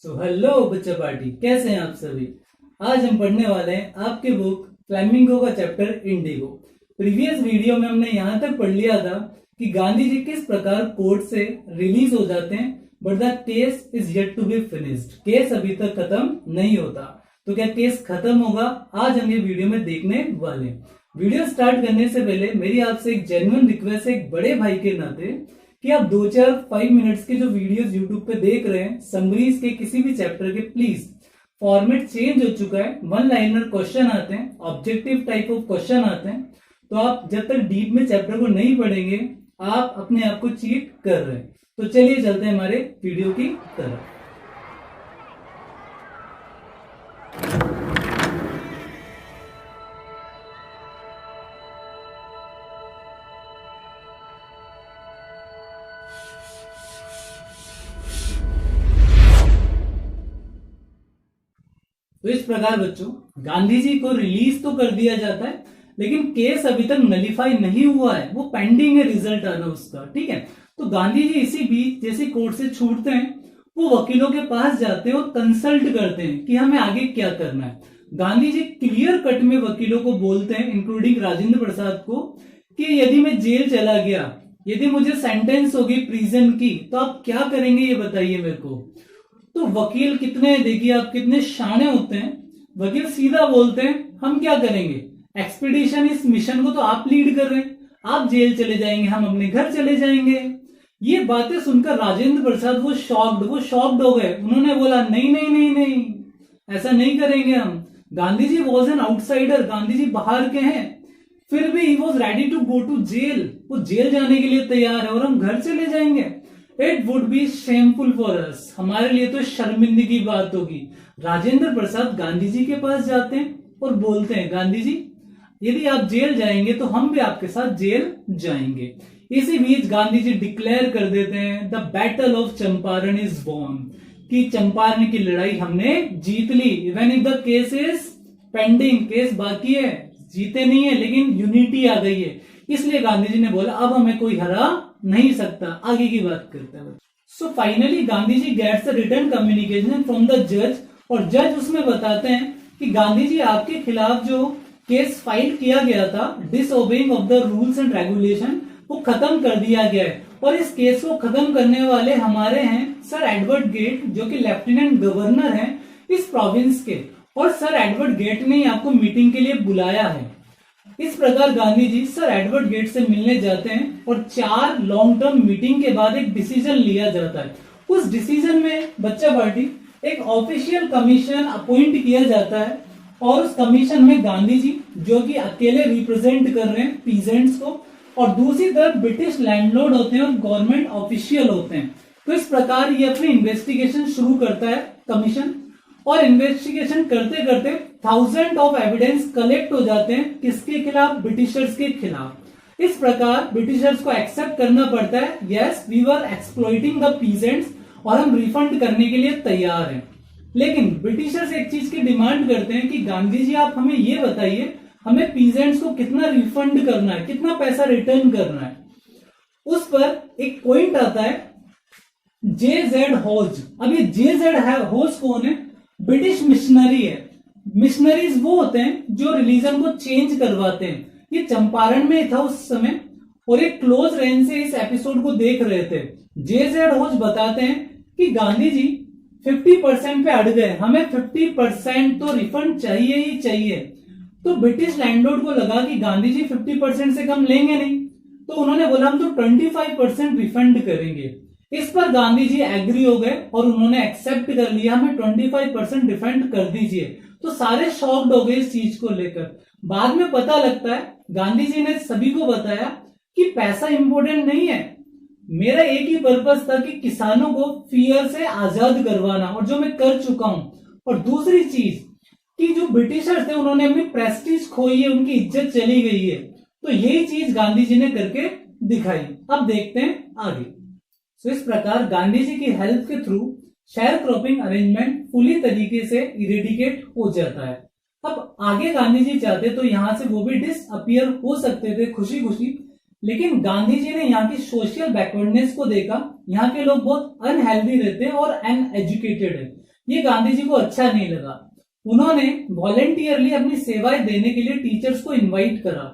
Hello बच्चा party, कैसे हैं आप सभी। आज हम पढ़ने वाले हैं आपके बुक फ्लैमिंगो का चैप्टर इंडिगो। प्रीवियस वीडियो में हमने यहाँ तक पढ़ लिया था कि गांधी जी किस प्रकार कोर्ट से रिलीज हो जाते हैं, but the case is yet to be finished. Case अभी तक खत्म नहीं होता। तो क्या केस खत्म होगा, आज हम ये वीडियो में देखने वाले हैं। वीडियो स्टार्ट करने से पहले मेरी आपसे एक जेन्युइन रिक्वेस्ट है, एक बड़े भाई के नाते, कि आप 5 मिनट्स के जो वीडियोस यूट्यूब पे देख रहे हैं समरीज के किसी भी चैप्टर के, प्लीज फॉर्मेट चेंज हो चुका है। वन लाइनर क्वेश्चन आते हैं, ऑब्जेक्टिव टाइप ऑफ क्वेश्चन आते हैं। तो आप जब तक डीप में चैप्टर को नहीं पढ़ेंगे आप अपने आप को चीट कर रहे हैं। तो चलिए चलते हैं हमारे वीडियो की तरफ। तो इस प्रकार बच्चों, गांधी जी को रिलीज तो कर दिया जाता है, लेकिन केस अभी तक नलिफाई नहीं हुआ है, वो पेंडिंग है रिजल्ट आना उसका। ठीक है, तो गांधी जी इसी बीच जैसे कोर्ट से छूटते हैं, वो वकीलों के पास जाते हैं और कंसल्ट करते हैं कि हमें आगे क्या करना है। गांधी जी क्लियर कट में वकीलों को बोलते हैं, इंक्लूडिंग राजेंद्र प्रसाद को, कि यदि मैं जेल चला गया, यदि मुझे सेंटेंस होगी प्रिजन की, तो आप क्या करेंगे ये बताइए मेरे को। तो वकील कितने, देखिए आप कितने शाणे होते हैं। वकील सीधा बोलते हैं हम क्या करेंगे, एक्सपीडिशन इस मिशन को तो आप लीड कर रहे हैं, आप जेल चले जाएंगे, हम अपने घर चले जाएंगे। ये बातें सुनकर राजेंद्र प्रसाद वो शॉक्ड हो गए। उन्होंने बोला नहीं नहीं नहीं नहीं, ऐसा नहीं करेंगे हम। Gandhi ji was an outsider, Gandhi ji बाहर के हैं, फिर भी he was ready to go to jail, वो जेल जाने के लिए तैयार है और हम घर चले जाएंगे। It would be shameful for us, हमारे लिए तो शर्मिंदगी की बात होगी। राजेंद्र प्रसाद गांधी जी के पास जाते हैं और बोलते हैं गांधी जी यदि आप जेल जाएंगे तो हम भी आपके साथ जेल जाएंगे। इसी बीच गांधी जी डिक्लेयर कर देते हैं the battle of Champaran is won, कि चंपारण की लड़ाई हमने जीत ली। Even if the case is pending, case बाकी है, जीते नहीं है, लेकिन यूनिटी आ गई है। इसलिए गांधी जी ने बोला अब हमें कोई हरा नहीं सकता। आगे की बात करते हैं। So finally Gandhi ji gets a written communication from the जज, और जज उसमें बताते हैं कि गांधी जी आपके खिलाफ जो केस फाइल किया गया था, disobeying of the rules and regulation, वो खत्म कर दिया गया है। और इस केस को खत्म करने वाले हमारे हैं सर एडवर्ड गेट, जो कि लेफ्टिनेंट गवर्नर हैं इस प्रोविंस के। और सर एडवर्ड गेट ने आपको मीटिंग के लिए बुलाया है। इस प्रकार Gandhi ji sir Edward gate से मिलने जाते हैं और 4 लॉन्ग टर्म मीटिंग के बाद एक डिसीजन लिया जाता है। उस डिसीजन में बच्चा पार्टी एक ऑफिशियल कमीशन अपॉइंट किया जाता है, और उस कमीशन में गांधी जी जो कि अकेले रिप्रेजेंट कर रहे हैं पीजेंट्स को, और दूसरी तरफ ब्रिटिश लैंडलॉर्ड होते हैं और गवर्नमेंट ऑफिशियल होते हैं। तो इस प्रकार ये अपनी इन्वेस्टिगेशन शुरू करता है कमीशन, और इन्वेस्टिगेशन करते करते 1000 ऑफ एविडेंस कलेक्ट हो जाते हैं, किसके खिलाफ, ब्रिटिशर्स के खिलाफ। इस प्रकार ब्रिटिशर्स को एक्सेप्ट करना पड़ता है, yes we were exploiting the peasants, और हम रिफंड करने के लिए तैयार हैं। लेकिन ब्रिटिशर्स एक चीज की डिमांड करते हैं कि गांधी जी आप हमें ये बताइए हमें पीजेंट्स को कितना रिफंड करना है, कितना पैसा रिटर्न करना है। उस पर एक पॉइंट आता है जेजेड हॉज। अब ये जेजेड हॉज कौन है, ब्रिटिश मिशनरी है। मिशनरीज वो होते हैं जो रिलीजन को चेंज करवाते हैं। ये चंपारण में था उस समय, और एक क्लोज रेंज से इस एपिसोड को देख रहे थे। जेजेड हॉज बताते हैं कि गांधी जी 50% पे अड़ गए, हमें 50% तो रिफंड चाहिए ही चाहिए। तो ब्रिटिश लैंडलॉर्ड को लगा कि गांधी जी 50% से कम लेंगे नहीं, तो उन्होंने बोला हम तो 25% रिफंड करेंगे। इस पर गांधी जी एग्री हो गए और उन्होंने एक्सेप्ट कर लिया, हमें 25% रिफंड कर दीजिए। तो सारे शॉक्ड हो गए इस चीज को लेकर। बाद में पता लगता है गांधी जी ने सभी को बताया कि पैसा इंपॉर्टेंट नहीं है, मेरा एक ही पर्पस था कि किसानों को फियर से आजाद करवाना, और जो मैं कर चुका हूं। और दूसरी चीज कि जो ब्रिटिशर्स थे उन्होंने अपनी प्रेस्टीज खोई है, उनकी इज्जत चली गई है। तो यही चीज गांधी जी ने करके दिखाई। अब देखते हैं आगे। तो इस प्रकार गांधी जी की हेल्प के through share cropping arrangement fully तरीके से इरेडिकेट हो जाता है। अब आगे गांधी जी चाहते तो यहां से वो भी डिसअपियर हो सकते थे खुशी खुशी, लेकिन गांधी जी ने यहाँ की सोशल बैकवर्डनेस को देखा। यहाँ के लोग बहुत अनहेल्दी रहते हैं और अनएजुकेटेड है। ये गांधी जी को अच्छा नहीं लगा। उन्होंने वॉलेंटियरली अपनी सेवाएं देने के लिए टीचर्स को इनवाइट करा।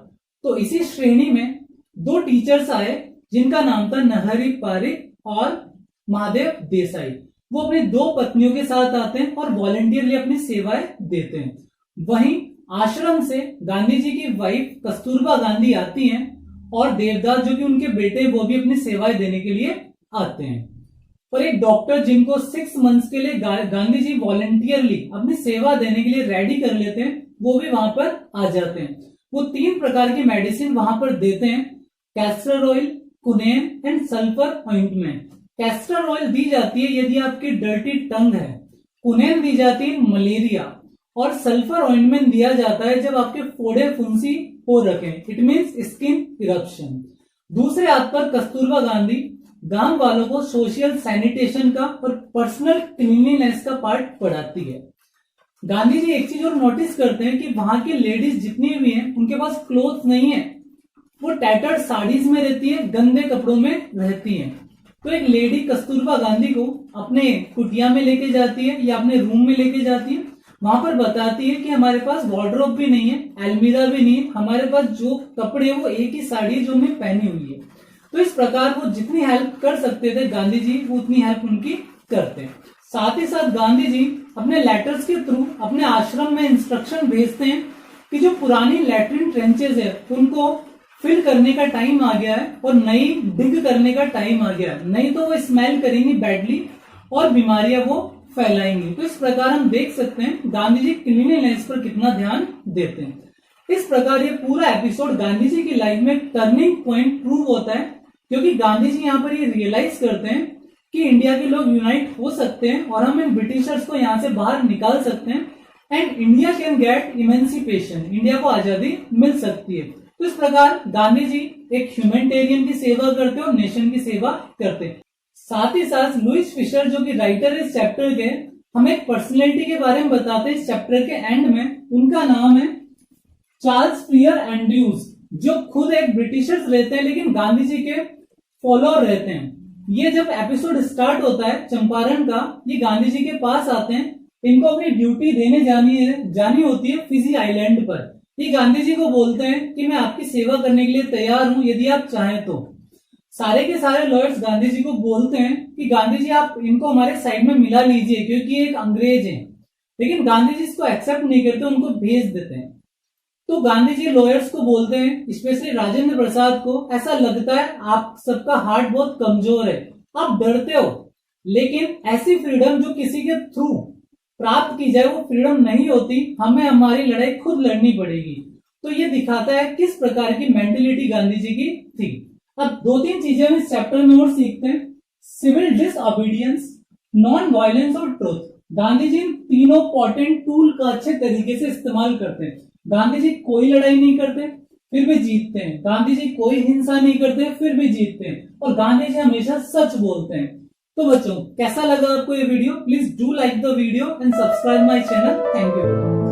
तो इसी श्रेणी में दो टीचर्स आए जिनका नाम था नरहरि पारिक और महादेव देसाई। वो अपनी दो पत्नियों के साथ आते हैं और वॉलेंटियरली अपनी सेवाएं देते हैं। वहीं आश्रम से गांधी जी की वाइफ कस्तूरबा गांधी आती हैं और देवदास जो कि उनके बेटे वो भी अपनी सेवाएं देने के लिए आते हैं। और एक डॉक्टर जिनको 6 मंथ्स के लिए गांधी जी वॉलेंटियरली अपनी सेवा देने के लिए रेडी कर लेते हैं, वो भी वहां पर आ जाते हैं। वो 3 प्रकार की मेडिसिन वहां पर देते हैं, castor oil, quinine and sulphur ointment. Castor oil दी जाती है यदि आपकी डर्टी टंग है, कुनेन दी जाती है मलेरिया, और सल्फर ऑइंटमेंट दिया जाता है जब आपके फोड़े फुंसी हो रखे, इट मींस स्किन इरप्शन। दूसरे हाथ पर कस्तूरबा गांधी गांव वालों को सोशल सैनिटेशन का और पर्सनल क्लीनलीनेस का पार्ट पढ़ाती है। गांधी जी एक चीज और नोटिस करते हैं कि वहां की लेडीज जितनी भी हैं उनके पास क्लोथ नहीं है, वो टैटर्ड साड़ीज में रहती है, गंदे कपड़ों में रहती हैं। तो एक लेडी कस्तूरबा गांधी को अपने कुटिया में लेके जाती है या अपने रूम में लेके जाती है, वहां पर बताती है कि हमारे पास वार्डरोब भी नहीं है, अलमीरा भी नहीं है, हमारे पास जो कपड़े वो एक ही साड़ी जो मैं पहनी हुई है। तो इस प्रकार वो जितनी हेल्प कर सकते थे गांधी जी, वो उतनी हेल्प उनकी करते हैं। साथ ही साथ गांधी जी अपने लेटर्स के थ्रू अपने आश्रम में इंस्ट्रक्शन भेजते हैं कि जो पुरानी लैट्रिन ट्रेंचेस है उनको फिल करने का टाइम आ गया है और नई डिग करने का टाइम आ गया है, नहीं तो वो स्मेल करेंगी बैडली और बीमारियां वो फैलाएंगी। तो इस प्रकार हम देख सकते हैं गांधी जी क्लीनलीनेस पर कितना ध्यान देते हैं। इस प्रकार ये पूरा एपिसोड गांधी जी की लाइफ में टर्निंग पॉइंट प्रूव होता है, क्योंकि गांधी जी यहाँ पर ये रियलाइज करते हैं कि इंडिया के लोग यूनाइट हो सकते हैं और हम इन ब्रिटिशर्स को यहाँ से बाहर निकाल सकते हैं and India can get emancipation, India को आजादी मिल सकती है। तो इस प्रकार गांधी जी एक ह्यूमैनिटेरियन की सेवा करते हैं और नेशन की सेवा करते हैं। साथ ही साथ लुइस फिशर जो कि राइटर इस चैप्टर के, हमें एक पर्सनैलिटी के बारे में बताते हैं इस चैप्टर के एंड में। उनका नाम है चार्ल्स फ्रियर एंड्रयूज, जो खुद एक ब्रिटिशर्स रहते हैं लेकिन गांधी जी के फॉलोअर रहते हैं। ये जब एपिसोड स्टार्ट होता है चंपारण का, ये गांधी जी के पास आते हैं, इनको अपनी ड्यूटी देने जानी होती है फिजी आइलैंड पर। ये गांधी जी को बोलते हैं कि मैं आपकी सेवा करने के लिए तैयार हूं यदि आप चाहें तो। सारे के सारे लॉयर्स गांधी जी को बोलते हैं कि गांधी जी आप इनको हमारे साइड में मिला लीजिए क्योंकि ये एक अंग्रेज है, लेकिन गांधी जी इसको एक्सेप्ट नहीं करते, उनको भेज देते हैं। तो गांधी जी लॉयर्स को बोलते हैं, स्पेशली राजेंद्र प्रसाद को, ऐसा लगता है आप सबका हार्ट बहुत कमजोर है, आप डरते हो, लेकिन ऐसी फ्रीडम जो किसी के थ्रू प्राप्त की जाए वो फ्रीडम नहीं होती, हमें हमारी लड़ाई खुद लड़नी पड़ेगी। तो ये दिखाता है किस प्रकार की मेंटेलिटी गांधी जी की थी। अब 2-3 चीजें हम इस चैप्टर में और सीखते हैं, सिविल डिसओबीडियंस, नॉन वायलेंस और ट्रुथ। गांधी जी इन तीनों पोटेंट टूल का अच्छे तरीके से इस्तेमाल करते हैं। गांधी जी कोई लड़ाई नहीं करते फिर भी जीतते हैं, गांधी जी कोई हिंसा नहीं करते फिर भी जीतते हैं, और गांधी जी हमेशा सच बोलते हैं। तो बच्चों कैसा लगा आपको ये video? Please do like the video and subscribe my channel. Thank you.